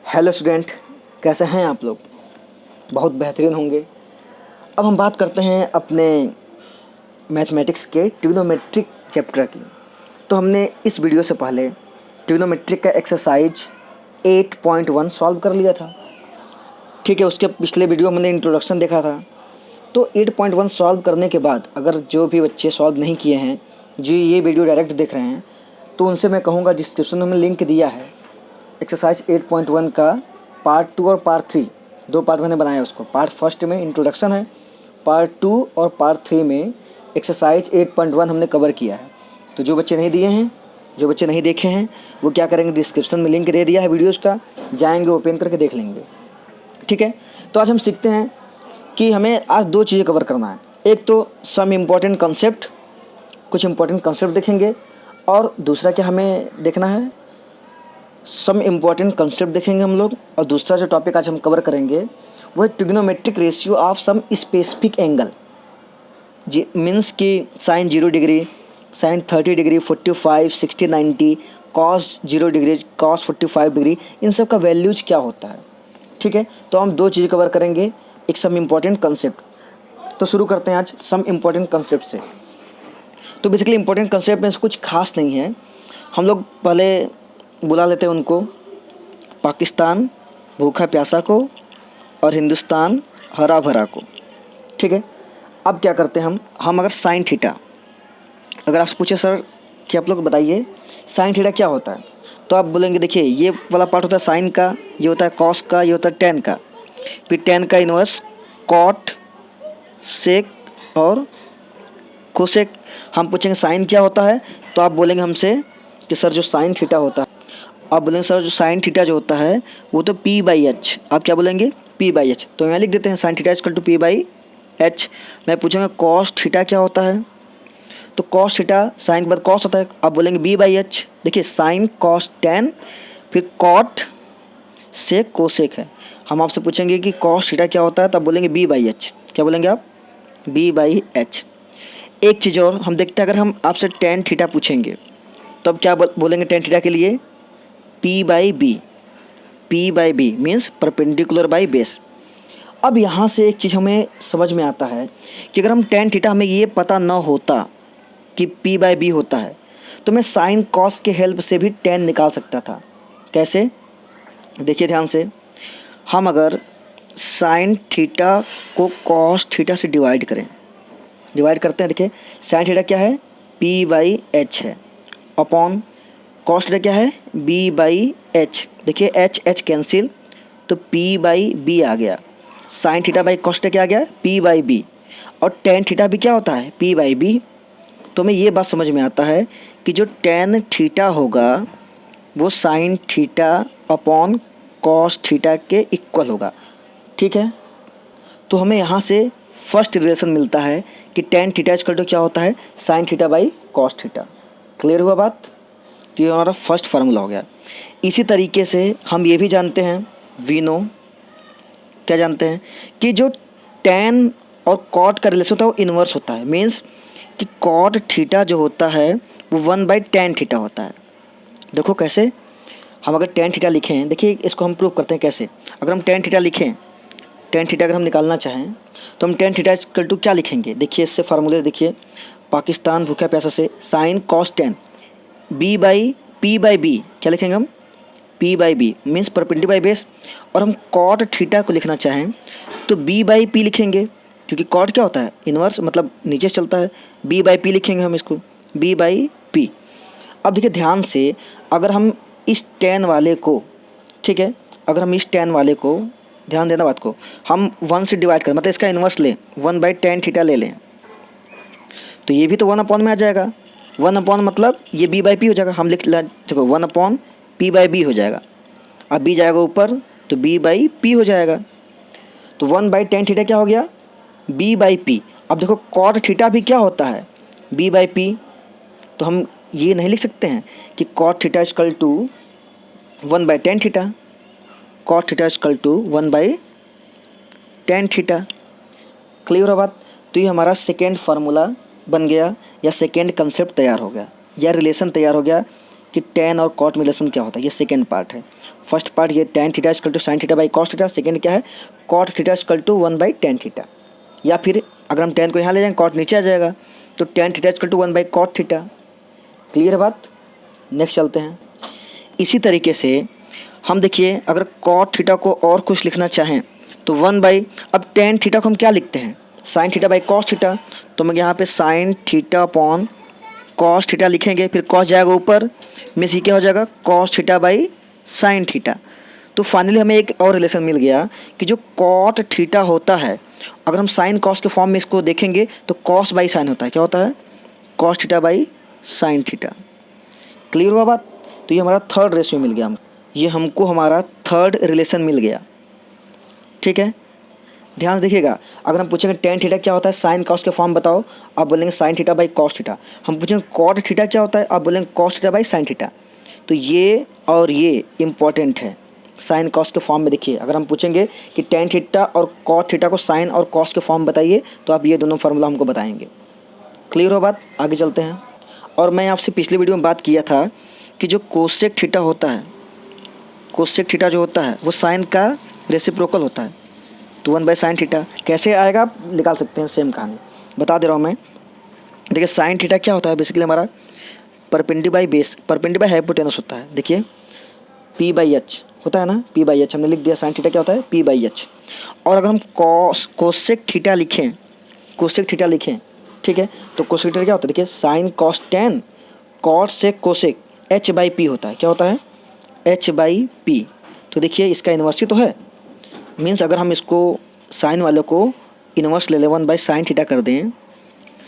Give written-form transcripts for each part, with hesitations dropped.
Hello student, कैसे हैं आप लोग? बहुत बेहतरीन होंगे। अब हम बात करते हैं अपने मैथमेटिक्स के ट्रिग्नोमेट्रिक चैप्टर की। तो हमने इस वीडियो से पहले ट्रिग्नोमेट्रिक का एक्सरसाइज 8.1 सॉल्व कर लिया था। ठीक है, उसके पिछले वीडियो में हमने इंट्रोडक्शन देखा था। तो 8.1 सॉल्व करने के बाद अगर जो भी बच्चे सॉल्व नहीं किए हैं, जो ये वीडियो डायरेक्ट देख रहे हैं, तो उनसे मैं कहूँगा डिस्क्रिप्शन में लिंक दिया है एक्सरसाइज 8.1 का पार्ट 2 और पार्ट 3 दो पार्ट मैंने बनाया उसको। पार्ट फर्स्ट में इंट्रोडक्शन है, पार्ट 2 और पार्ट 3 में एक्सरसाइज 8.1 हमने कवर किया है। तो जो बच्चे नहीं दिए हैं, जो बच्चे नहीं देखे हैं, वो क्या करेंगे, डिस्क्रिप्शन में लिंक दे दिया है वीडियोज़ का, जाएंगे ओपन करके देख लेंगे। ठीक है, तो आज हम सीखते हैं कि हमें आज दो चीज़ें कवर करना है। एक तो सम इम्पॉर्टेंट कंसेप्ट, कुछ इंपॉर्टेंट कंसेप्ट देखेंगे, और दूसरा क्या हमें देखना है, सम इम्पॉर्टेंट कंसेप्ट देखेंगे हम लोग। और दूसरा जो टॉपिक आज हम कवर करेंगे वो है trigonometric ratio of some specific angle. जी मीन्स कि sine 0 degree, sine 30 degree, 45, 60, 90, cos 0 degree, cos 45 degree, इन सब का वैल्यूज क्या होता है। ठीक है, तो हम दो चीज़ें कवर करेंगे, एक सम इम्पॉर्टेंट कंसेप्ट। तो शुरू करते हैं आज सम इम्पॉर्टेंट कंसेप्ट से। तो बेसिकली इम्पॉर्टेंट कंसेप्ट में कुछ खास नहीं है। हम लोग पहले बुला लेते हैं उनको, पाकिस्तान भूखा प्यासा को और हिंदुस्तान हरा भरा को। ठीक है, अब क्या करते हैं हम अगर साइन थीटा, अगर आपसे पूछे सर कि आप लोग बताइए साइन थीटा क्या होता है, तो आप बोलेंगे देखिए ये वाला पार्ट होता है साइन का, ये होता है कॉस का, ये होता है टेन का, फिर टेन का इन्वर्स कॉट, सेक और कोसेक। हम पूछेंगे साइन क्या होता है, तो आप बोलेंगे हमसे कि सर जो साइन थीटा होता है, आप बोलेंगे सर जो साइन थीटा जो होता है वो तो P/H। आप क्या बोलेंगे, P/H। तो यहाँ लिख देते हैं sine theta equal to P/H। मैं पूछूंगा कॉस थीटा क्या होता है, तो कॉस थीटा साइन के बाद कॉस होता है, आप बोलेंगे B/H। देखिए साइन कॉस टेन, फिर कॉट से कोसेक है। हम आपसे पूछेंगे कि कॉस थीटा क्या होता है, तब बोलेंगे B/H। क्या बोलेंगे आप, B/H। एक चीज़ और हम देखते हैं, अगर हम आपसे टेन थीटा पूछेंगे तो अब क्या बोलेंगे टेन थीटा के लिए, P/B। P/B means perpendicular by base. अब यहाँ से एक चीज़ हमें समझ में आता है कि अगर हम टेन थीटा, हमें ये पता न होता कि P/B होता है, तो मैं साइन कॉस के हेल्प से भी टेन निकाल सकता था। कैसे, देखिए ध्यान से, हम अगर साइन थीटा को कॉस थीटा से डिवाइड करें, डिवाइड करते हैं, देखिए साइन थीटा क्या है, P/H है, अपॉन कॉस थीटा क्या है, B/H। देखिए H कैंसिल, तो P/B आ गया। Sign theta by cos theta क्या आ गया, P/B। और टेन थीटा भी क्या होता है, P/B। तो हमें ये बात समझ में आता है कि जो टेन थीटा होगा वो sine theta upon cos theta के इक्वल होगा। ठीक है, तो हमें यहाँ से फर्स्ट रिलेशन मिलता है कि टेन थीटा इक्वल टू क्या होता है, sign theta by cos theta. Clear हुआ बात? तो ये हमारा फर्स्ट फार्मूला हो गया। इसी तरीके से हम ये भी जानते हैं, वी नो, क्या जानते हैं कि जो टेन और कॉट का रिलेशन होता है वो इन्वर्स होता है। मीन्स कि कॉट थीटा जो होता है वो 1/tan थीटा होता है। देखो कैसे, हम अगर टेन थीटा लिखें, देखिए इसको हम प्रूव करते हैं कैसे। अगर हम टेन थीटा लिखें, टेन थीटा अगर हम निकालना चाहें तो हम टेन थीटा इक्वल टू क्या लिखेंगे, देखिए इससे फार्मूले देखिए, पाकिस्तान भूखा प्यासा से साइन कॉस टेन, P/B क्या लिखेंगे हम, P/B means perpendicular by base. और हम कॉट थीटा को लिखना चाहें तो B/P लिखेंगे, क्योंकि कॉट क्या होता है, इन्वर्स, मतलब नीचे चलता है। B/P लिखेंगे हम इसको, B/P। अब देखिए ध्यान से, अगर हम इस टेन वाले को, ठीक है, अगर हम इस टेन वाले को, ध्यान देना बात को, हम 1 से डिवाइड करें, मतलब इसका इन्वर्स लें, 1/tan थीटा ले लें, तो ये भी तो 1 अपॉन में आ जाएगा। 1 अपॉन मतलब ये B/P हो जाएगा। हम लिख देखो 1 अपॉन P/B हो जाएगा। अब B जाएगा ऊपर तो B/P हो जाएगा। तो 1/tan थीटा क्या हो गया, B/P। अब देखो कॉट थीटा भी क्या होता है, B/P। तो हम ये नहीं लिख सकते हैं कि cot theta equal to 1/tan theta, cot theta equal to 1/tan theta. Clear हो बात? तो ये हमारा सेकेंड फार्मूला बन गया, या सेकेंड कंसेप्ट तैयार हो गया, या रिलेशन तैयार हो गया कि tan और cot में रिलेशन क्या होता है। ये सेकेंड पार्ट है। फर्स्ट पार्ट ये tan theta equal to sine theta by cos theta, second क्या है cot theta equal to 1/tan theta, या फिर अगर हम tan को यहाँ ले जाएंगे cot नीचे आ जाएगा, तो tan theta equal to 1/cot theta. Clear है बात। नेक्स्ट चलते हैं। इसी तरीके से हम देखिए अगर cot थीटा को और कुछ लिखना चाहें तो अब tan थीटा को हम क्या लिखते हैं sign theta by cos theta, तो हम यहाँ पे sine theta upon cos theta लिखेंगे, फिर कॉस जाएगा ऊपर में सी क्या हो जाएगा cos theta by sine theta. तो फाइनली हमें एक और रिलेशन मिल गया कि जो कॉट थीटा होता है अगर हम साइन कॉस के फॉर्म में इसको देखेंगे तो कॉस बाई साइन होता है, क्या होता है cos theta by sine theta. Clear हुआ बात। तो ये हमारा थर्ड रेशियो मिल गया, ये हमको हमारा थर्ड रिलेशन मिल गया। ठीक है, ध्यान से देखिएगा। अगर हम पूछेंगे टेन थीटा क्या होता है साइन कॉस के फॉर्म बताओ, आप बोलेंगे sign theta by cos theta. हम पूछेंगे कॉट थीटा क्या होता है, आप बोलेंगे cos theta by sine theta. तो ये और ये इम्पॉर्टेंट है साइन कॉस के फॉर्म में। देखिए अगर हम पूछेंगे कि टेन थीटा और कॉट थीटा को साइन और कॉस के फॉर्म बताइए, तो आप ये दोनों फार्मूला हमको बताएंगे। क्लियर हो बात। आगे चलते हैं। और मैं आपसे पिछले वीडियो में बात किया था कि जो कोसेक थीटा होता है, कोसेक थीटा जो होता है वो साइन का रेसिप्रोकल होता है, तो 1/sin थीटा। कैसे आएगा आप निकाल सकते हैं, सेम कहानी बता दे रहा हूँ मैं। देखिए साइन थीटा क्या होता है बेसिकली हमारा perpendicular by base, perpendicular by hypotenuse होता है। देखिए p/h होता है ना, p/h हमने लिख दिया। साइन थीटा क्या होता है p/h। और अगर हम कोसेक थीटा लिखें, कोसेक थीटा लिखें, ठीक है, तो कोसेक थीटा क्या होता है देखिए sine cos tan cot sec cosec h/p होता है। क्या होता है h/p। तो देखिए इसका इन्वर्स ही तो है, मीन्स अगर हम इसको साइन वालों को इन्वर्स ले लें 1/sin थीटा कर दें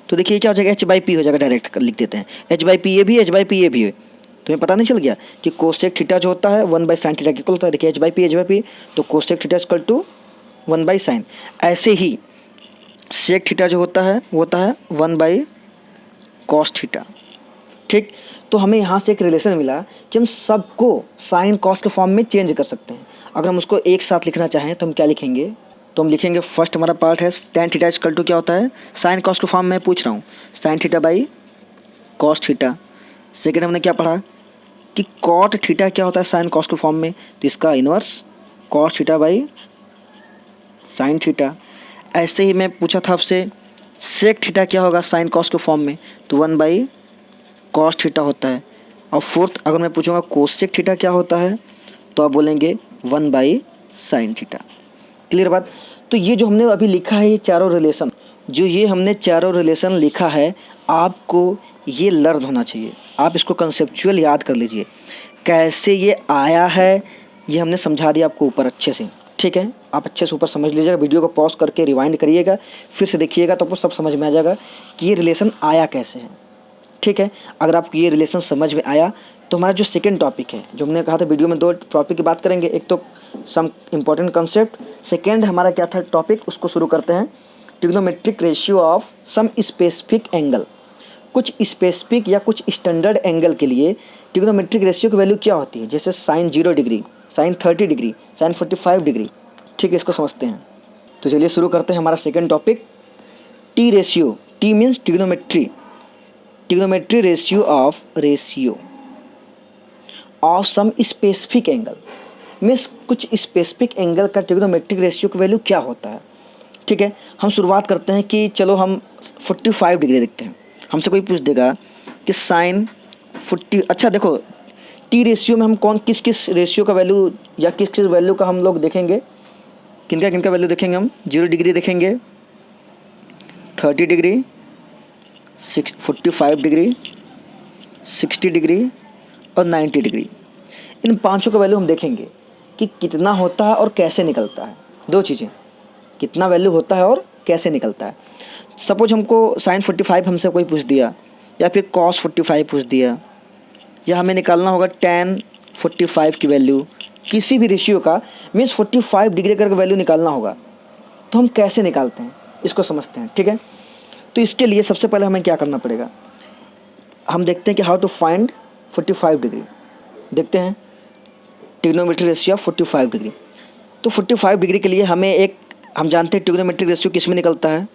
तो देखिए क्या हो जाएगा h/p हो जाएगा। डायरेक्ट लिख देते हैं h/p ये भी h/p ये भी है। तुम्हें पता नहीं चल गया कि कोसेक थीटा जो होता है 1/sin थीटा के इक्वल होता है। देखिए h/p तो cosec theta equal to 1/sin। ऐसे ही सेक थीटा जो होता है वो होता है 1/cos थीटा। ठीक, तो हमें यहाँ से एक रिलेशन मिला कि हम सबको साइन कॉस के फॉर्म में चेंज कर सकते हैं। अगर हम उसको एक साथ लिखना चाहें तो हम क्या लिखेंगे, तो हम लिखेंगे फर्स्ट हमारा पार्ट है टेन थीटा इक्वल टू क्या होता है साइन कॉस के फॉर्म में पूछ रहा हूँ sign theta by cos theta. Second हमने क्या पढ़ा कि कॉट थीटा क्या होता है साइन कॉस के फॉर्म में, तो इसका inverse cos theta by sine theta. ऐसे ही मैं पूछा था आपसे सेक थीटा क्या होगा साइन कॉस के फॉर्म में, तो 1/cos थीटा होता है। और फोर्थ अगर मैं पूछूंगा कोसेक थीटा क्या होता है तो आप बोलेंगे 1/sin थीटा। क्लियर बात। तो ये जो हमने अभी लिखा है ये चारों रिलेशन, जो ये हमने चारों रिलेशन लिखा है आपको ये लर्न होना चाहिए। आप इसको कंसेप्चुअल याद कर लीजिए कैसे ये आया है, ये हमने समझा दिया आपको ऊपर अच्छे से। ठीक है, आप अच्छे से ऊपर समझ लीजिएगा, वीडियो को पॉज करके रिवाइंड करिएगा, फिर से देखिएगा तो आपको सब समझ में आ जाएगा कि ये रिलेशन आया कैसे है। ठीक है, अगर आपको ये रिलेशन समझ में आया तो हमारा जो सेकंड टॉपिक है, जो हमने कहा था वीडियो में दो टॉपिक की बात करेंगे, एक तो सम इम्पॉर्टेंट कंसेप्ट, सेकंड हमारा क्या था टॉपिक, उसको शुरू करते हैं trigonometric ratio of some specific angle. कुछ स्पेसिफिक या कुछ स्टैंडर्ड एंगल के लिए ट्रिग्नोमेट्रिक रेशियो की वैल्यू क्या होती है, जैसे sine 0 degree, sine 30 degree, sine 45 degree. ठीक है, इसको समझते हैं। तो चलिए शुरू करते हैं हमारा second topic T ratio. T means trigonometry, trigonometry ratio of some specific angle means कुछ स्पेसिफिक एंगल का ट्रिग्नोमेट्रिक रेशियो का वैल्यू क्या होता है। ठीक है, हम शुरुआत करते हैं कि चलो हम 45 डिग्री देखते हैं। हमसे कोई पूछ देगा कि साइन 40, अच्छा देखो टी रेशियो में हम कौन किस किस रेशियो का वैल्यू या किस किस वैल्यू का हम लोग देखेंगे, किनका वैल्यू देखेंगे हम 0 डिग्री देखेंगे, 30 डिग्री, 45 डिग्री, 60 डिग्री और 90 डिग्री। इन पांचों का वैल्यू हम देखेंगे कि कितना होता है और कैसे निकलता है। दो चीज़ें, कितना वैल्यू होता है और कैसे निकलता है। सपोज हमको साइन 45 हमसे कोई पूछ दिया या फिर कॉस 45 पूछ दिया, या हमें निकालना होगा tan 45 की वैल्यू किसी भी रेशियो का, मीन्स 45 डिग्री करके वैल्यू निकालना होगा, तो हम कैसे निकालते हैं इसको समझते हैं। ठीक है, तो इसके लिए सबसे पहले हमें क्या करना पड़ेगा, हम देखते हैं कि हाउ टू फाइंड 45 डिग्री। देखते हैं ट्रिग्नोमेट्रिक रेशियो ऑफ 45 डिग्री। तो 45 डिग्री के लिए हमें एक, हम जानते हैं ट्रिग्नोमेट्रिक रेशियो किस में निकलता है,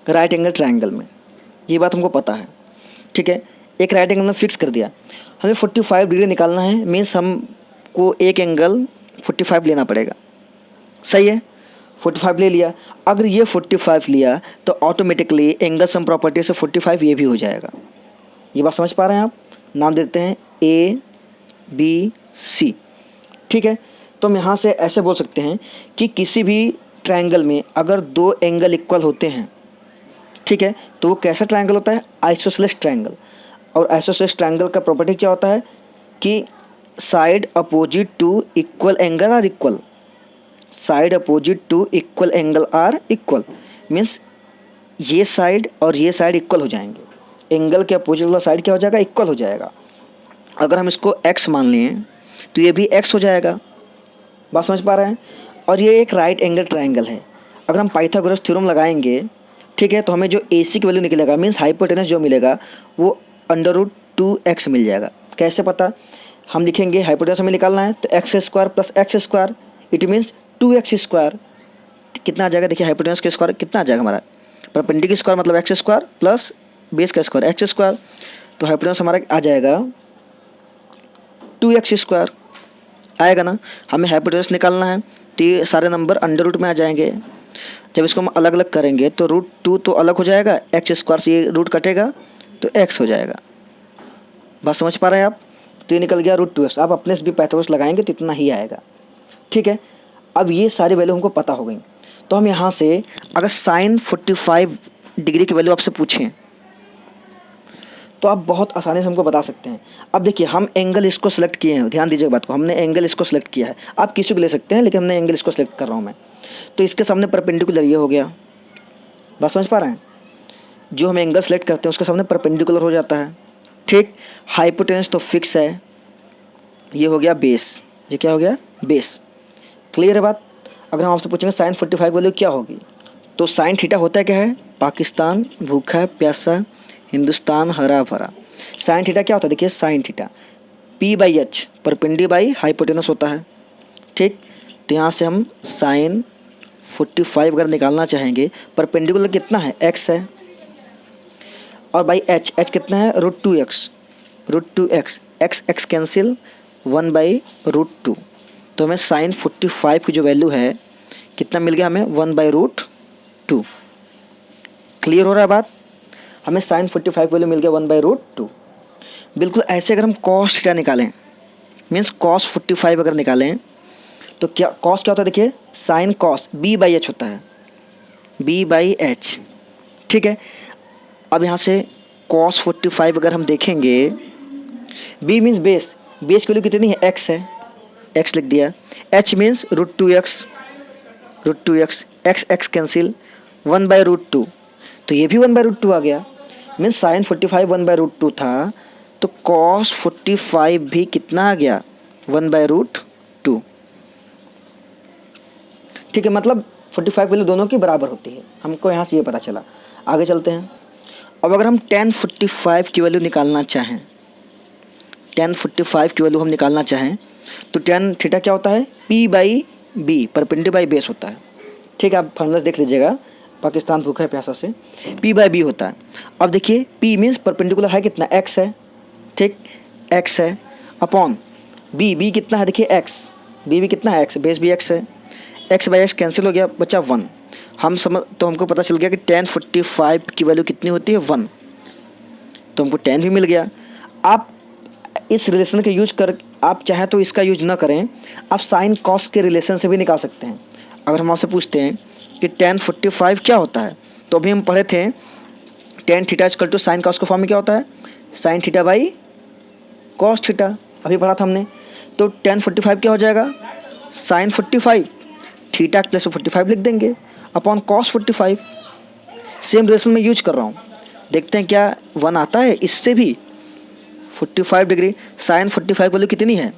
राइट एंगल ट्रायंगल में, ये बात हमको पता है। ठीक है, एक राइट एंगल में फिक्स कर दिया। हमें 45 डिग्री निकालना है, मीन्स हमको एक एंगल 45 लेना पड़ेगा। सही है, 45 ले लिया। अगर ये 45 लिया तो ऑटोमेटिकली एंगल सम प्रॉपर्टी से 45 ये भी हो जाएगा। ये बात समझ पा रहे हैं आप? नाम देते हैं ए बी सी। ठीक है, तो हम यहाँ से ऐसे बोल सकते हैं कि किसी भी ट्रायंगल में अगर दो एंगल इक्वल होते हैं, ठीक है, तो वो कैसा ट्रायंगल होता है? Isosceles triangle. और आइसोसेलेस ट्रायंगल का प्रॉपर्टी क्या होता है कि side opposite to equal angle are equal. Side opposite to equal angle are equal means ये साइड और ये साइड इक्वल हो जाएंगे। एंगल के अपोजिट वाला साइड क्या हो जाएगा? इक्वल हो जाएगा। अगर हम इसको x मान लें तो ये भी x हो जाएगा। बात समझ पा रहे हैं? और ये एक राइट एंगल ट्रायंगल है। अगर हम पाइथागोरस थ्योरम लगाएंगे, ठीक है, तो हमें जो AC की वैल्यू निकलेगा मीन्स हाइपोटेनस जो मिलेगा वो √2x मिल जाएगा। कैसे पता? हम लिखेंगे हाइपोटेनस हमें निकालना है तो x² plus x², it means 2x²। कितना आ जाएगा? देखिए हाइपोटेनस का स्क्वायर कितना आ जाएगा हमारा? परपेंडिकुलर स्क्वायर मतलब x² प्लस बेस का स्क्वायर x²। तो हाइपोटेनस हमारा आ जाएगा 2x² आएगा ना। हमें हाइपोटेनस निकालना है तो ये सारे नंबर अंडर रूट में आ जाएंगे। जब इसको हम अलग अलग करेंगे तो √2 तो अलग हो जाएगा, x² से ये रूट कटेगा तो x हो जाएगा। बात समझ पा रहे हैं आप? तो ये निकल गया √2x। आप अपने से भी पाइथागोरस लगाएंगे तो इतना ही आएगा। ठीक है, अब ये सारी वैल्यू हमको पता हो गई। तो हम यहाँ से अगर sin 45 डिग्री की वैल्यू आपसे पूछें तो आप बहुत आसानी से हमको बता सकते हैं। अब देखिए हम एंगल इसको सेलेक्ट किए हैं, ध्यान दीजिएगा बात को, हमने एंगल इसको सेलेक्ट किया है। आप किसी को ले सकते हैं लेकिन हमने एंगल इसको सेलेक्ट कर रहा हूँ मैं। तो इसके सामने परपेंडिकुलर ये हो गया। बात समझ पा रहे हैं? जो हम एंगल सेलेक्ट करते हैं उसके सामने परपेंडिकुलर हो जाता है। ठीक, हाइपोटेनस तो फिक्स है, ये हो गया बेस। ये क्या हो गया? बेस। क्लियर है बात? अगर हम आपसे पूछेंगे sin 45 वैल्यू क्या होगी तो sin थीटा होता है क्या है? पाकिस्तान भूखा प्यासा, हिंदुस्तान हरा भरा। sin थीटा क्या होता है? देखिए sin theta P/H perpendicular by hypotenuse होता है। ठीक, तो यहाँ से हम sin 45 अगर निकालना चाहेंगे, परपेंडिकुलर कितना है? x है, और बाई h कितना है? √2x। x cancel 1/√2। तो हमें sin 45 की जो वैल्यू है कितना मिल गया? हमें 1/√2। क्लियर हो रहा है बात? हमें sin 45 वैल्यू मिल गया 1/√2। बिल्कुल ऐसे अगर हम cos थीटा निकालें मीन्स cos 45 अगर निकालें तो क्या cos क्या होता है? देखिए sin cos B/H होता है, B/H। ठीक है, अब यहाँ से cos 45 अगर हम देखेंगे, B मीन्स बेस, बेस की वैल्यू कितनी है? x है, x लिख दिया। h means √2x, x cancel 1/√2। तो ये भी 1/√2 आ गया। मीन्स sin 45 1/√2 था तो cos 45 भी कितना आ गया? 1/√2। ठीक है, मतलब 45 वैल्यू दोनों की बराबर होती है। हमको यहाँ से ये पता चला। आगे चलते हैं। अब अगर हम tan 45 की वैल्यू निकालना चाहें, tan 45 की वैल्यू हम निकालना चाहें तो tan थीटा क्या होता है? P/B परपेंडी बाई बेस होता है। ठीक है, आप फॉर्मूला देख लीजिएगा पाकिस्तान भूखा है प्यासा से, P/B होता है। अब देखिए P मीन्स परपेंडिकुलर है कितना? x है। ठीक, x है अपॉन B कितना है? देखिए x, B भी कितना है? x, बेस भी x है। x/x कैंसिल हो गया, बचा 1। तो हमको पता चल गया कि tan 45 की वैल्यू कितनी होती है? 1। तो हमको tan भी मिल गया। आप इस रिलेशन के यूज कर, आप चाहें तो इसका यूज ना करें, आप sin cos के रिलेशन से भी निकाल सकते हैं। अगर हम आपसे पूछते हैं कि tan 45 क्या होता है तो अभी हम पढ़े थे tan theta equal to sin cos के फॉर्म में क्या होता है? sin theta by cos theta, अभी पढ़ा था हमने। तो tan 45 क्या हो जाएगा? sin 45, थीटा के प्लेस में 45 लिख देंगे अपॉन cos 45। सेम रिलेशन में यूज कर रहा हूँ, देखते हैं क्या 1 आता है इससे भी। 45 डिग्री sin 45 वैल्यू कितनी है?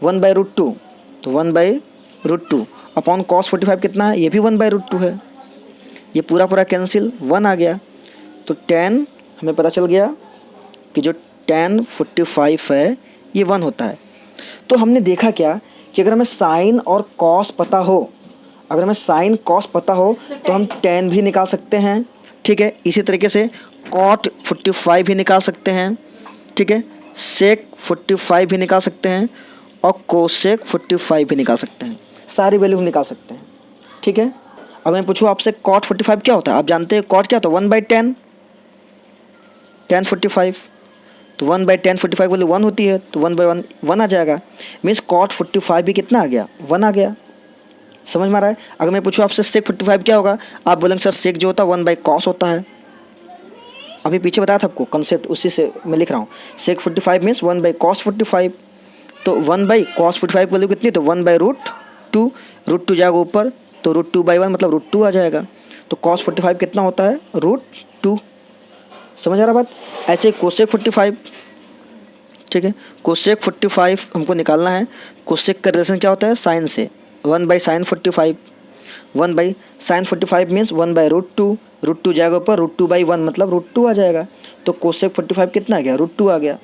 1/√2, तो 1/√2 अपॉन cos 45 कितना है? ये भी 1/√2 है। ये पूरा कैंसिल, 1 आ गया। तो tan हमें पता चल गया कि जो tan 45 है ये 1 होता है। तो हमने देखा क्या कि अगर हमें sin और cos पता हो, अगर हमें sin cos पता हो तो हम tan भी निकाल सकते हैं। ठीक है, इसी तरीके से cot 45 भी निकाल सकते हैं। ठीक है, सेक 45 भी निकाल सकते हैं और कोसेक 45 भी निकाल सकते हैं, सारी वैल्यू हम निकाल सकते हैं। ठीक है, अगर मैं पूछूँ आपसे कॉट 45 क्या होता है, आप जानते हैं कॉट क्या होता है, 1/10 10 45, तो 1/10 45 वैल्यू 1 होती है, तो 1/1 1 आ जाएगा। मीन्स कॉट 45 भी कितना आ गया, 1 आ गया। समझ में आ रहा है। अगर मैं पूछूँ आपसे सेक 45 क्या होगा, आप बोलेंगे सर सेक जो होता है 1/cos होता है। अभी पीछे बताया था आपको कंसेप्ट, उसी से मैं लिख रहा हूँ। सेक 45 मीन्स 1/cos 45, तो 1/cos 45 वैल्यू कितनी, तो 1/√2, √2 जाएगा ऊपर, तो √2/1 मतलब √2 आ जाएगा। तो cos 45 कितना होता है, √2। समझ आ रहा बात। ऐसे कोसेक 45, ठीक है, कोसेक 45 हमको निकालना है। कोसेक का रिलेशन क्या होता है, साइन से, 1/sin 45, 1/sin 45 मीन्स 1/√2, √2 जाएगा ऊपर, √2/1 मतलब √2 आ जाएगा। तो कोसेक 45 कितना आ गया, √2 आ गया।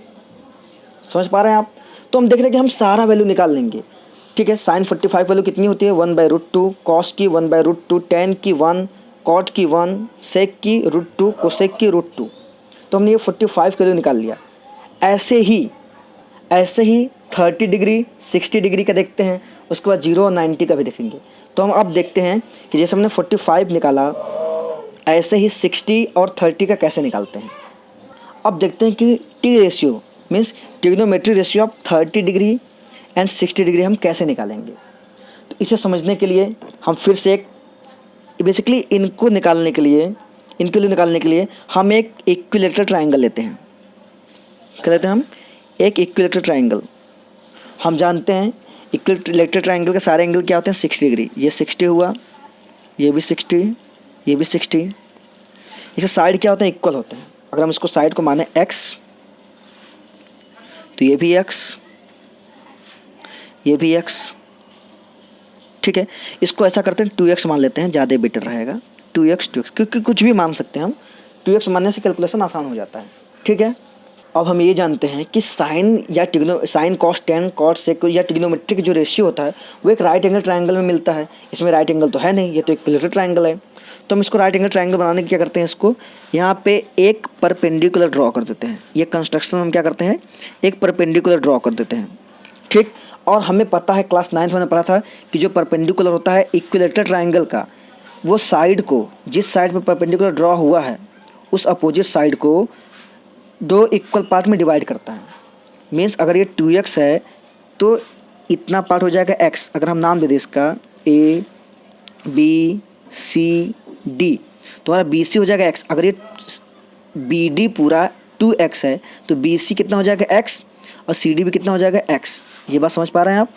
समझ पा रहे हैं आप। तो हम देख रहे हैं कि हम सारा वैल्यू निकाल लेंगे। ठीक है, sin 45 वैल्यू कितनी होती है, 1/√2, कॉस की 1/√2, tan की 1, कॉट की 1, सेक की √2, कोसेक की √2। तो हमने ये 45 का वैल्यू निकाल लिया। ऐसे ही 30 डिग्री 60 डिग्री का देखते हैं, उसके बाद 0 और 90 का भी देखेंगे। तो हम अब देखते हैं कि जैसे हमने 45 निकाला, ऐसे ही 60 और 30 का कैसे निकालते हैं। अब देखते हैं कि T ratio means trigonometry ratio of 30 degree and 60 degree हम कैसे निकालेंगे। तो इसे समझने के लिए हम फिर से एक बेसिकली इनको निकालने के लिए हम एक इक्विलेटरल ट्रायंगल लेते हैं। क्या लेते हैं हम, एक इक्विलेटरल ट्रायंगल। हम जानते हैं इक्विलेटरल ट्रायंगल के सारे एंगल क्या होते हैं, 60 डिग्री। ये 60 हुआ, ये भी 60, ये भी 60। इसे साइड क्या होते हैं, इक्वल होते हैं। अगर हम इसको साइड को माने x, तो ये भी x, ये भी x। ठीक है, इसको ऐसा करते हैं 2x मान लेते हैं, ज़्यादा बेटर रहेगा। 2x क्योंकि कुछ भी मान सकते हैं हम, 2x मानने से कैलकुलेशन आसान हो जाता है। ठीक है, अब हम ये जानते हैं कि sine cos tan cot sec या ट्रिग्नोमेट्रिक जो रेशियो होता है वो एक राइट एंगल ट्रायंगल में मिलता है। इसमें राइट एंगल तो है नहीं, ये तो इक्विलेटरल ट्रायंगल है। तो हम इसको राइट एंगल ट्रायंगल बनाने की क्या करते हैं, इसको यहाँ पे एक परपेंडिकुलर ड्रॉ कर देते हैं। ये कंस्ट्रक्शन हम क्या करते हैं, एक परपेंडिकुलर ड्रॉ कर देते हैं। ठीक, और हमें पता है क्लास 9th में पढ़ा था कि जो परपेंडिकुलर होता है इक्विलेटरल ट्रायंगल का, वो साइड को, जिस साइड पर परपेंडिकुलर ड्रॉ हुआ है उस अपोजिट साइड को 2 इक्वल पार्ट में डिवाइड करता है। मीन्स अगर ये 2x है तो इतना पार्ट हो जाएगा x। अगर हम नाम दे दें इसका A B C D, तो हमारा BC हो जाएगा x। अगर ये BD पूरा 2x है तो BC कितना हो जाएगा x और CD भी कितना हो जाएगा x। ये बात समझ पा रहे हैं आप।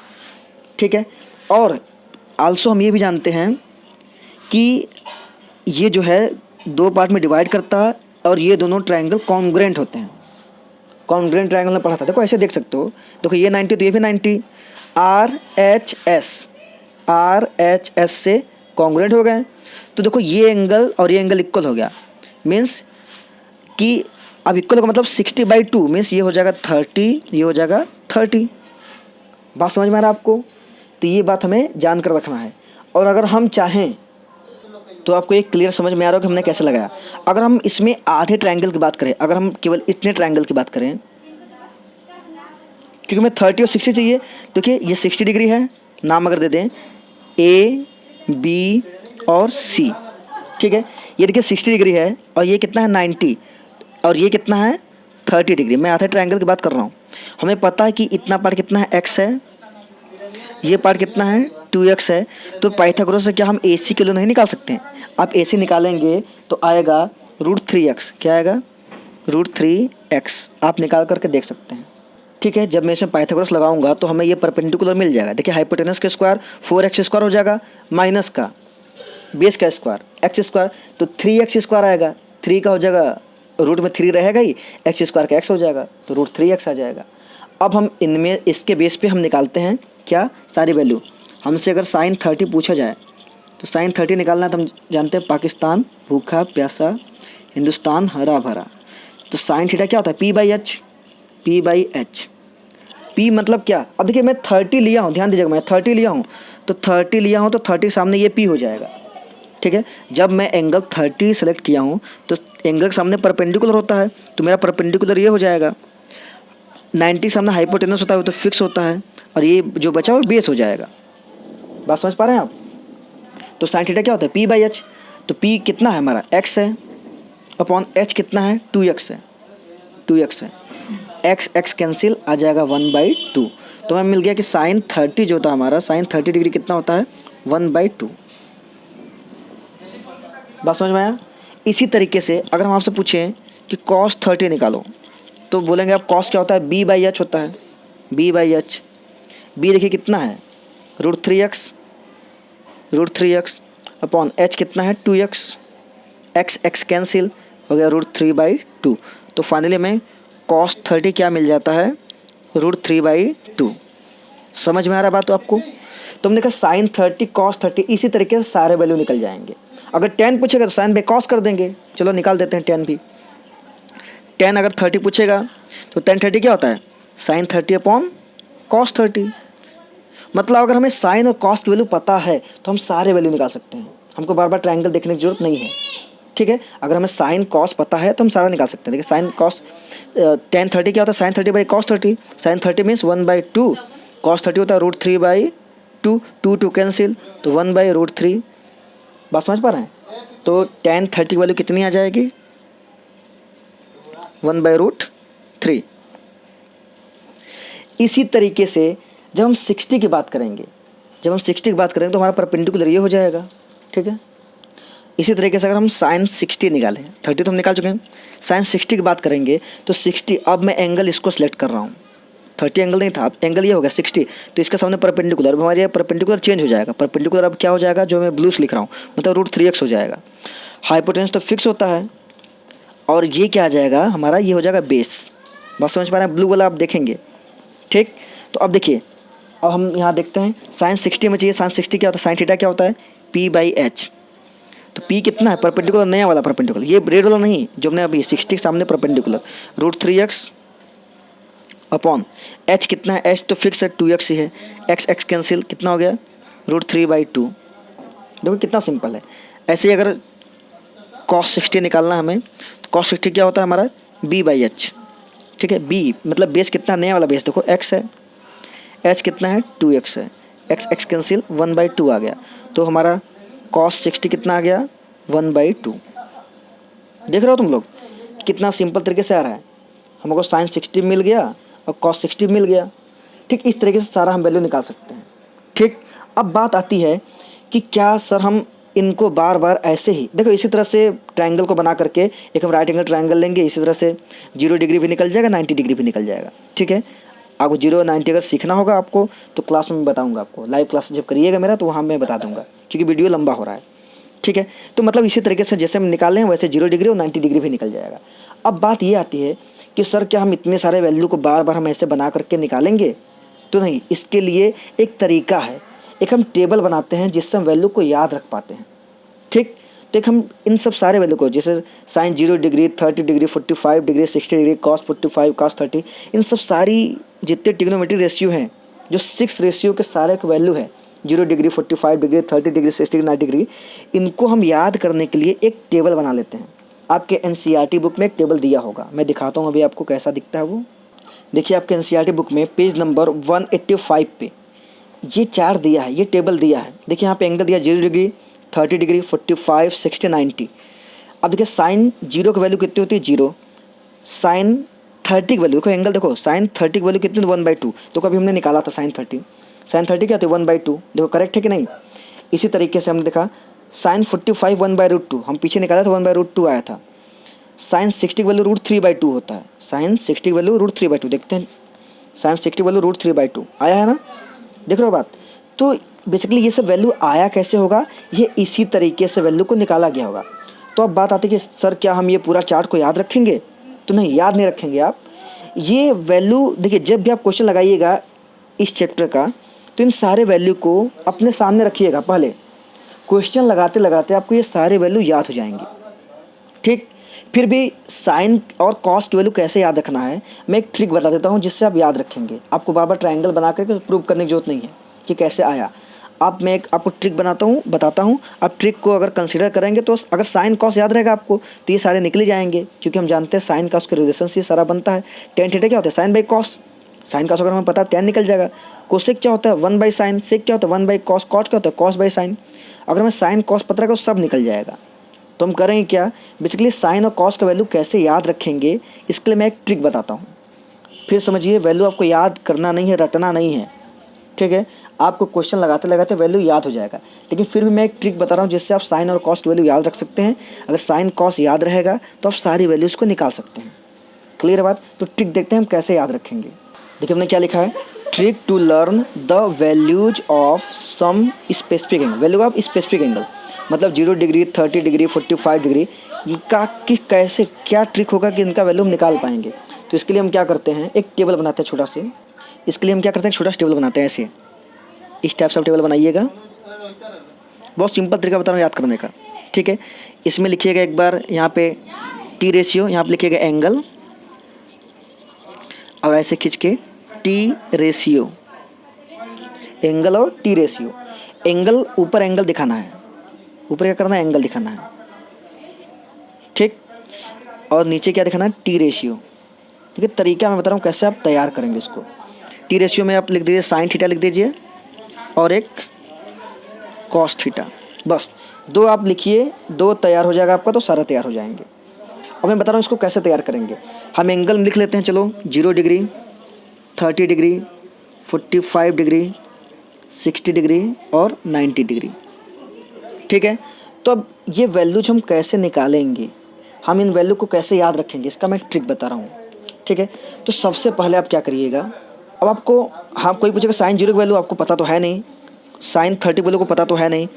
ठीक है, और आल्सो हम ये भी जानते हैं कि ये जो है 2 पार्ट में डिवाइड करता है और ये दोनों ट्रायंगल कॉन्ग्रुएंट होते हैं। कॉन्ग्रुएंट ट्रायंगल में पढ़ा था, देखो ऐसे देख सकते हो, देखो ये 90 तो ये भी 90, RHS से कॉन्ग्रुएंट हो गए। तो देखो ये एंगल और ये एंगल इक्वल हो गया। मीन्स कि अब इक्वल होगा मतलब 60/2 मीन्स ये हो जाएगा 30, ये हो जाएगा 30। बात समझ में आ रहा है आपको। तो ये बात हमें जानकर रखना है। और अगर हम चाहें तो आपको एक क्लियर समझ में आ रहा हो कि हमने कैसे लगाया। अगर हम इसमें आधे ट्रायंगल की बात करें, अगर हम केवल इतने ट्रायंगल की बात करें, क्योंकि हमें 30 और 60 चाहिए, देखिए ये 60 डिग्री है, नाम अगर दे दें A B और C। ठीक है, ये देखिए 60 डिग्री है और ये कितना है 90 और ये कितना है 30 डिग्री। मैं आधे ट्रायंगल की बात कर रहा हूँ। हमें पता है कि इतना पार्ट कितना है x है, ये पार्ट कितना है 2x है। तो पाइथागोरस से क्या हम AC के लिए नहीं निकाल सकते हैं। आप AC निकालेंगे तो आएगा √3x। क्या आएगा, √3x। आप निकाल करके देख सकते हैं। ठीक है, जब मैं इसमें पाइथागोरस लगाऊंगा तो हमें ये परपेंडिकुलर मिल जाएगा। देखिए हाइपोटेनस का स्क्वायर 4x² हो जाएगा, माइनस का बेस का स्क्वायर x², तो 3x² आएगा। 3 का हो जाएगा, रूट में 3 रहेगा ही, x² का x हो जाएगा, तो √3x आ जाएगा। अब हम इनमें इसके बेस पे हम निकालते हैं क्या, सारी वैल्यू। हमसे अगर sin 30 पूछा जाए तो sin 30 निकालना है तो हम जानते हैं पाकिस्तान भूखा प्यासा, हिंदुस्तान हरा भरा। तो sin थीटा क्या होता है, P/H। P मतलब क्या, अब देखिए मैं 30 लिया हूँ, ध्यान दीजिएगा, मैं 30 लिया हूँ तो 30 लिया हूँ तो 30 सामने ये P हो जाएगा। ठीक है, जब मैं एंगल 30 सेलेक्ट किया हूँ तो एंगल के सामने परपेंडिकुलर होता है, तो मेरा परपेंडिकुलर ये हो जाएगा। 90 सामने हाइपोटेनस होता है वो तो फिक्स होता है, और ये जो बचा वो बेस हो जाएगा। बात समझ पा रहे हैं आप? तो साइन थीटा क्या होता है? P by H. तो पी कितना है हमारा? एक्स है, अपॉन एच कितना है? 2x है, 2x है। एक्स कैंसिल आ जाएगा 1/2। तो हमें मिल गया कि साइन 30 जो था हमारा, साइन 30 डिग्री कितना होता है? 1/2। बात समझ में आया? इसी तरीके से अगर हम आपसे पूछें कि cos 30 निकालो, तो बोलेंगे आप cos क्या होता है? b/h होता है, b/h। b देखिए कितना है? √3x, √3x अपॉन h कितना है? 2x। x कैंसिल हो गया √3/2। तो फाइनली हमें cos 30 क्या मिल जाता है? √3/2। समझ में आ रहा बात तो आपको? तो हमने कहा साइन 30 cos 30, इसी तरीके से सारे वैल्यू निकल जाएंगे। अगर 10 पूछेगा तो साइन बाई कॉस कर देंगे, चलो निकाल देते हैं 10 भी। 10 अगर 30 पूछेगा तो tan 30 क्या होता है? Sine 30 upon cos 30। मतलब अगर हमें साइन और कॉस की वैल्यू पता है तो हम सारे वैल्यू निकाल सकते हैं, हमको बार बार ट्रायंगल देखने की जरूरत नहीं है। ठीक है, अगर हमें साइन कॉस पता है तो हम सारा निकाल सकते हैं। देखिए साइन कॉस tan 30 क्या होता है? Sine 30 by cos 30। Sine 30 means 1/2, cos 30 होता है √3/2, 2 कैंसिल तो 1/√3। बात समझ पा रहे हैं? तो tan 30 की वैल्यू कितनी आ जाएगी? 1/√3। इसी तरीके से जब हम 60 की बात करेंगे, तो हमारा परपेंडिकुलर ये हो जाएगा। ठीक है, इसी तरीके से अगर हम साइन 60 निकालें, 30 तो हम निकाल चुके हैं, साइन 60 की बात करेंगे तो 60, अब मैं एंगल इसको सेलेक्ट कर रहा हूँ, 30 एंगल नहीं था, अब एंगल ये हो गया 60, तो इसके सामने परपेंडिकुलर, अब हमारे परपेंडिकुलर चेंज हो जाएगा। परपेंडिकुलर अब क्या हो जाएगा? जो मैं ब्लू से लिख रहा हूँ, मतलब √3x हो जाएगा। हाइपोटेनस तो फिक्स होता है, और ये क्या आ जाएगा हमारा? ये हो जाएगा बेस। बात समझ पा रहे हैं? ब्लू वाला आप देखेंगे। ठीक, तो अब देखिए, अब हम यहाँ देखते हैं साइन 60 में चाहिए। साइन 60 क्या होता है? साइन थीटा क्या होता है? p/h। तो p कितना है? परपेंडिकुलर, नया वाला परपेंडिकुलर, ये रेड वाला नहीं जो हमने अभी 60 के सामने परपेंडिकुलर, √3x अपॉन h कितना है? h तो फिक्स है, 2x ही है, x कैंसिल कितना हो गया? √3/2। देखो कितना सिंपल है। ऐसे ही अगर cos 60 निकालना हमें, तो cos 60 क्या होता है हमारा? b/h। ठीक है, b मतलब बेस कितना? नया वाला बेस देखो x है, h कितना है? 2x है, x कैंसिल 1/2 आ गया। तो हमारा cos 60 कितना आ गया? 1/2। देख रहे हो तुम लोग कितना सिंपल तरीके से आ रहा है? हमको साइन 60 मिल गया और cos 60 मिल गया। ठीक, इस तरीके से सारा हम वैल्यू निकाल सकते हैं। ठीक, अब बात आती है कि क्या सर हम इनको बार बार ऐसे ही, देखो इसी तरह से ट्रायंगल को बना करके एक हम राइट एंगल ट्रायंगल लेंगे, इसी तरह से 0 डिग्री भी निकल जाएगा, 90 डिग्री भी निकल जाएगा। ठीक है, आपको 0 और 90 अगर सीखना होगा आपको तो क्लास में मैं बताऊंगा, आपको लाइव क्लास जब करिएगा मेरा तो वहाँ मैं बता दूंगा, क्योंकि वीडियो लंबा हो रहा है। ठीक है, तो मतलब इसी तरीके से जैसे हम निकाले हैं वैसे 0 डिग्री और 90 डिग्री भी निकल जाएगा। अब बात ये आती है कि सर क्या हम इतने सारे वैल्यू को बार बार हम ऐसे बना करके निकालेंगे? तो नहीं, इसके लिए एक तरीका है, एक हम टेबल बनाते हैं जिससे हम वैल्यू को याद रख पाते हैं। ठीक, तो एक हम इन सब सारे वैल्यू को, जैसे sine 0 degree, 30 degree, 45 degree, 60 degree, cos 45, cos 30, इन सब सारी जितने ट्रिग्नोमेट्रिक रेशियो हैं, जो 6 रेशियो के सारे के वैल्यू है, 0 degree, 45 degree, 30 degree, 60 degree, 90 degree, इनको हम याद करने के लिए एक टेबल बना लेते हैं। आपके NCERT बुक में एक टेबल दिया होगा, मैं दिखाता हूँ अभी आपको कैसा दिखता है वो। देखिए आपके NCERT बुक में पेज नंबर 185 पे ये चार्ट दिया है, ये टेबल दिया है। देखिए यहाँ पे एंगल दिया 0 डिग्री, 30 डिग्री, 45, 60, 90। अब देखिए साइन 0 की वैल्यू कितनी होती है? 0। साइन 30 की वैल्यू देखो, एंगल देखो, साइन 30 की वैल्यू कितनी? 1/2। तो कभी हमने निकाला था साइन 30, साइन 30 क्या होती है? 1/2। देखो करेक्ट है कि नहीं? इसी तरीके से हमने देखा साइन 45 1/√2, हम पीछे निकाला था 1/√2 आया था। साइन 60 की वैल्यू √3/2 होता है, साइन 60 की वैल्यू √3/2, देखते हैं साइन 60 की वैल्यू √3/2 आया है ना? देख रहे हो बात? तो बेसिकली ये सब वैल्यू आया कैसे होगा? ये इसी तरीके से वैल्यू को निकाला गया होगा। तो अब बात आती है कि सर क्या हम ये पूरा चार्ट को याद रखेंगे? तो नहीं, याद नहीं रखेंगे आप। ये वैल्यू देखिए, जब भी आप क्वेश्चन लगाइएगा इस चैप्टर का तो इन सारे वैल्यू को अपने सामने रखिएगा। पहले क्वेश्चन लगाते लगाते आपको ये सारे वैल्यू याद हो जाएंगे। ठीक, फिर भी साइन और कॉस की वैल्यू कैसे याद रखना है मैं एक ट्रिक बता देता हूँ जिससे आप याद रखेंगे। आपको बार बार ट्रायंगल बना करके प्रूव करने की जरूरत नहीं है कि कैसे आया। आप मैं एक आपको ट्रिक बताता हूँ। आप ट्रिक को अगर कंसीडर करेंगे तो अगर साइन कॉस याद रहेगा आपको तो ये सारे निकल ही जाएंगे, क्योंकि हम जानते हैं साइन का उसके रिलेशन से सारा बनता है। टेन थीटा क्या होता है, sine by cos. Sine cos अगर हमें पता है टेन निकल जाएगा। कोसेक क्या होता है, 1 बाई साइन। सेक क्या होता है, 1 बाई कॉस। कॉट क्या होता है, कॉस बाई साइन। अगर हमें साइन कॉस पता रहेगा तो सब निकल जाएगा। तो हम करेंगे क्या, बेसिकली साइन और कॉस का वैल्यू कैसे याद रखेंगे, इसके लिए मैं एक ट्रिक बताता हूँ। फिर समझिए, वैल्यू आपको याद करना नहीं है, रटना नहीं है, ठीक है। आपको क्वेश्चन लगाते लगाते वैल्यू याद हो जाएगा, लेकिन फिर भी मैं एक ट्रिक बता रहा हूँ जिससे आप साइन और कॉस की वैल्यू याद रख सकते हैं। अगर साइन कॉस याद रहेगा तो आप सारी वैल्यूज को निकाल सकते हैं। क्लियर बात। तो ट्रिक देखते हैं हम कैसे याद रखेंगे। देखिए हमने क्या लिखा है, trick to learn the values of some specific angle. Value of specific angle मतलब 0 डिग्री, 30 डिग्री, 45 डिग्री, इनका कि कैसे क्या ट्रिक होगा कि इनका वैल्यू हम निकाल पाएंगे। तो इसके लिए हम क्या करते हैं, एक टेबल बनाते हैं छोटा से। इसके लिए हम क्या करते हैं, छोटा सा टेबल बनाते हैं। ऐसे इस टाइप से टेबल बनाइएगा। बहुत सिंपल तरीका बता रहा हूँ याद करने का, ठीक है। इसमें लिखिएगा एक बार यहाँ पे टी रेशियो, यहाँ पे लिखिएगा एंगल, और ऐसे खींच के टी रेशियो, एंगल और टी रेशियो। एंगल ऊपर एंगल दिखाना है, ऊपर क्या करना है, एंगल दिखाना है, ठीक। और नीचे क्या दिखाना है, टी रेशियो, ठीक है। तरीका मैं बता रहा हूँ कैसे आप तैयार करेंगे इसको। टी रेशियो में आप लिख दीजिए साइन थीटा लिख दीजिए और एक कॉस थीटा, बस 2 आप लिखिए, 2 तैयार हो जाएगा आपका, तो सारा तैयार हो जाएंगे। और मैं बता रहा हूँ इसको कैसे तैयार करेंगे। हम एंगल में लिख लेते हैं, चलो 0 डिग्री, 30 डिग्री, 45 डिग्री, 60 डिग्री और 90 डिग्री, ठीक है। तो अब ये वैल्यूज हम कैसे निकालेंगे, हम इन वैल्यू को कैसे याद रखेंगे, इसका मैं ट्रिक बता रहा हूँ, ठीक है। तो सबसे पहले आप क्या करिएगा, अब आपको, हाँ कोई पूछेगा साइन 0 की वैल्यू आपको पता तो है नहीं, साइन 30 वैल्यू को पता तो है नहीं,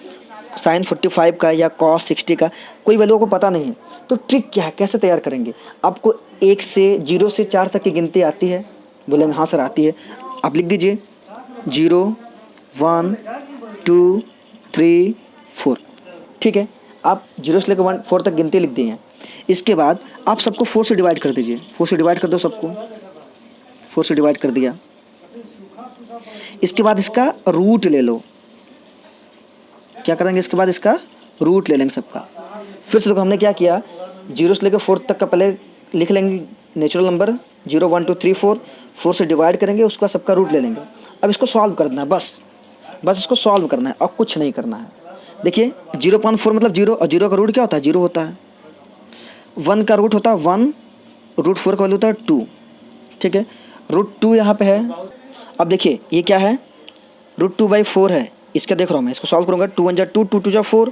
साइन 45 का या कॉस 60 का कोई वैल्यू को पता नहीं है। तो ट्रिक क्या है, कैसे तैयार करेंगे। आपको 1 से 0 से 4 तक की गिनती आती है, बोलेंगे हाँ सर आती है। आप लिख दीजिए 0, 1, 2, 3, 4, ठीक है। आप 0 से लेकर 4 तक गिनती लिख दिए हैं। इसके बाद आप सबको 4 से डिवाइड कर दीजिए, 4 से डिवाइड कर दो सबको, 4 से डिवाइड कर दिया। इसके बाद इसका रूट ले लो, क्या करेंगे, इसके बाद इसका रूट ले लेंगे सबका। फिर से देखो हमने क्या किया, 0 से लेकर 4 तक का पहले लिख लेंगे नेचुरल नंबर 0, 1, 2, 3, 4 से डिवाइड करेंगे, उसका सबका रूट ले लेंगे। अब इसको सॉल्व करना है, बस इसको सॉल्व करना है और कुछ नहीं करना है। देखिए 0.4 मतलब 0, और 0 का रूट क्या होता है, 0 होता है। 1 का रूट होता है 1, रूट 4 का वैल्यू होता है 2, ठीक है। रूट 2 यहाँ पे है। अब देखिए ये क्या है, रूट 2/4 है। इसका देख रहा हूँ मैं, इसको सॉल्व करूँगा, 2 1 जा 2, 2 2 जा 4,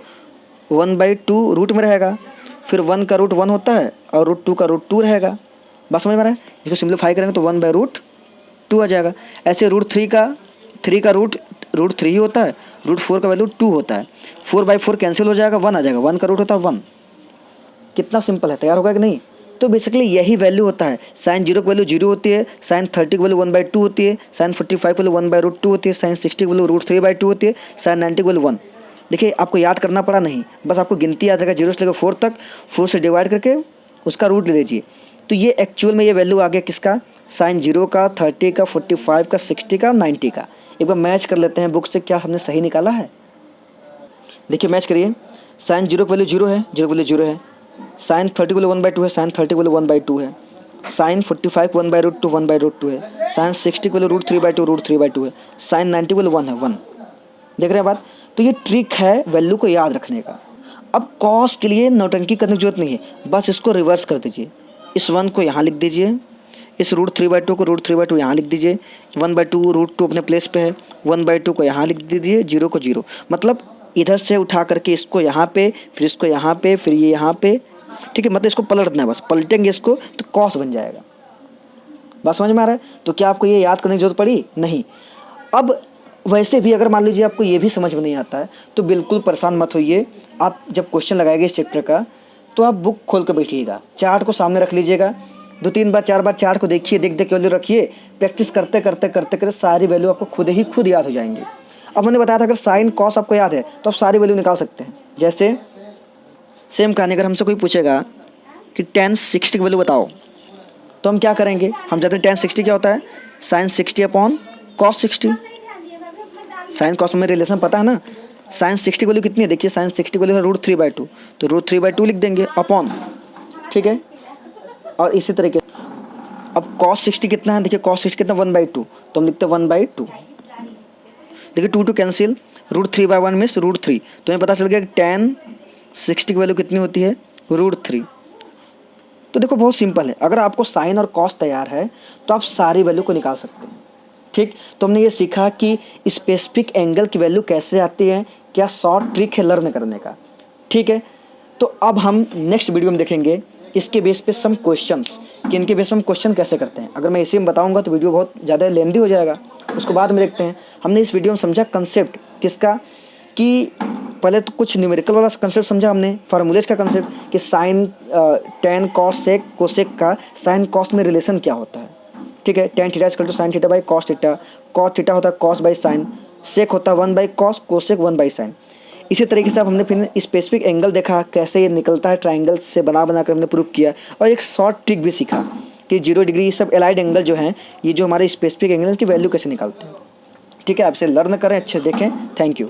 1/2 रूट में रहेगा। फिर 1 का रूट 1 होता है और रूट 2 का रूट 2 रहेगा। बस समझ में आ रहा है। इसको सिंप्लीफाई करेंगे तो 1/√2 आ जाएगा। ऐसे रूट 3 का रूट 3 ही होता है, रूट 4 का वैल्यू 2 होता है। 4/4 कैंसिल हो जाएगा, 1 आ जाएगा, 1 का रूट होता है 1। कितना सिंपल है, तैयार होगा कि नहीं। तो बेसिकली यही वैल्यू होता है। साइन 0 की वैल्यू 0 होती है, साइन 30 की वैल्यू 1/2 होती है, साइन 45 की वैल्यू 1/√2 होती है, साइन 60 की वैल्यू √3/2 होती है, साइन 90 की वैल्यू 1। देखिए आपको याद करना पड़ा नहीं, बस आपको गिनती याद रहेगा 0 से लेकर 4 तक, 4 से डिवाइड करके उसका रूट ले लीजिए। तो ये एक्चुअल में ये वैल्यू आ गया किसका, साइन 0 का, 30 का, 45 का, 60 का, 90 का। एक बार मैच कर लेते हैं बुक से, क्या हमने सही निकाला है। देखिए मैच करिए, साइन 0 की वैल्यू 0 है, 0 की वैल्यू 0 है। साइन 30 की वैल्यू 1/2 है, साइन 30 की वैल्यू 1/2 है। साइन 45 1/√2 1/√2 है। साइन 60 की वैल्यू √3/2 √3/2 है। साइन 90 की वैल्यू 1 है, 1। देख रहे हैं बात। तो ये ट्रिक है वैल्यू को याद रखने का। अब कॉस के लिए नौटंकी करने की जरूरत नहीं है, बस इसको रिवर्स कर दीजिए। इस 1 को यहाँ लिख दीजिए, इस √3/2 को √3/2 यहाँ लिख दीजिए, 1/2 √2 अपने प्लेस पे है, 1/2 को यहाँ लिख दीजिए, 0 को 0। मतलब इधर से उठा करके इसको यहाँ पे, फिर इसको यहाँ पे, फिर ये यहाँ पे, ठीक है। मतलब इसको पलटना है, बस पलटेंगे इसको तो कॉस बन जाएगा। बात समझ में आ रहा है। तो क्या आपको ये याद करने की जरूरत पड़ी, नहीं। अब वैसे भी अगर मान लीजिए आपको ये भी समझ में नहीं आता है तो बिल्कुल परेशान मत होइए। आप जब क्वेश्चन लगाएंगे इस चैप्टर का तो आप बुक खोल कर बैठिएगा, चार्ट को सामने रख लीजिएगा, 2-3 बार 4 बार चार्ट को देखिए, देख देख के वैल्यू रखिए। प्रैक्टिस करते करते करते करते सारी वैल्यू आपको खुद याद हो जाएंगे। अब मैंने बताया था अगर साइन कॉस आपको याद है तो आप सारी वैल्यू निकाल सकते हैं। जैसे सेम कहानी, अगर हमसे कोई पूछेगा कि tan 60 की वैल्यू बताओ तो हम क्या करेंगे, हम जानते हैं tan 60 क्या होता है, sine 60 upon cos 60। Sine cos में रिलेशन पता है ना, साइन 60 की वैल्यू कितनी है, देखिए साइन 60 की वैल्यू है √3/2, तो √3/2 लिख देंगे अपॉन, ठीक है। और इसी तरीके अब कॉस 60 कितना है, देखिए कॉस 60 कितना 1/2, तो हम लिखते हैं 1/2। देखिए 2 कैंसिल, √3/1 मिस √3, तो हमें पता चल गया कि tan 60 की वैल्यू कितनी होती है √3। तो देखो बहुत सिंपल है, अगर आपको साइन और कॉस तैयार है तो आप सारी वैल्यू को निकाल सकते हैं, ठीक। तो हमने ये सीखा कि स्पेसिफिक एंगल की वैल्यू कैसे आती है, क्या शॉर्ट ट्रिक है लर्न करने का, ठीक है। तो अब हम नेक्स्ट वीडियो में देखेंगे इसके बेस पे सम क्वेश्चंस, कि इनके बेस पे हम क्वेश्चन कैसे करते हैं। अगर मैं इसी में बताऊंगा तो वीडियो बहुत ज़्यादा लेंदी हो जाएगा, उसको बाद में देखते हैं। हमने इस वीडियो में समझा कंसेप्ट किसका, कि पहले तो कुछ न्यूमेरिकल वाला कंसेप्ट समझा हमने, फार्मूलेज का कंसेप्ट कि sine tan cos sec cosec का साइन कॉस में रिलेशन क्या होता है, ठीक है। tan theta equal to sine theta by cos theta, cos theta होता है कॉस बाई साइन, सेक होता है 1/cos, कोसेक 1/sin। इसी तरीके से अब हमने फिर स्पेसिफिक एंगल देखा कैसे ये निकलता है, ट्राइंगल से बना कर हमने प्रूव किया, और एक शॉर्ट ट्रिक भी सीखा कि 0 डिग्री ये सब एलाइड एंगल जो हैं, ये जो हमारे स्पेसिफिक एंगल की वैल्यू कैसे निकालते हैं, ठीक है। आपसे लर्न करें, अच्छे देखें, थैंक यू।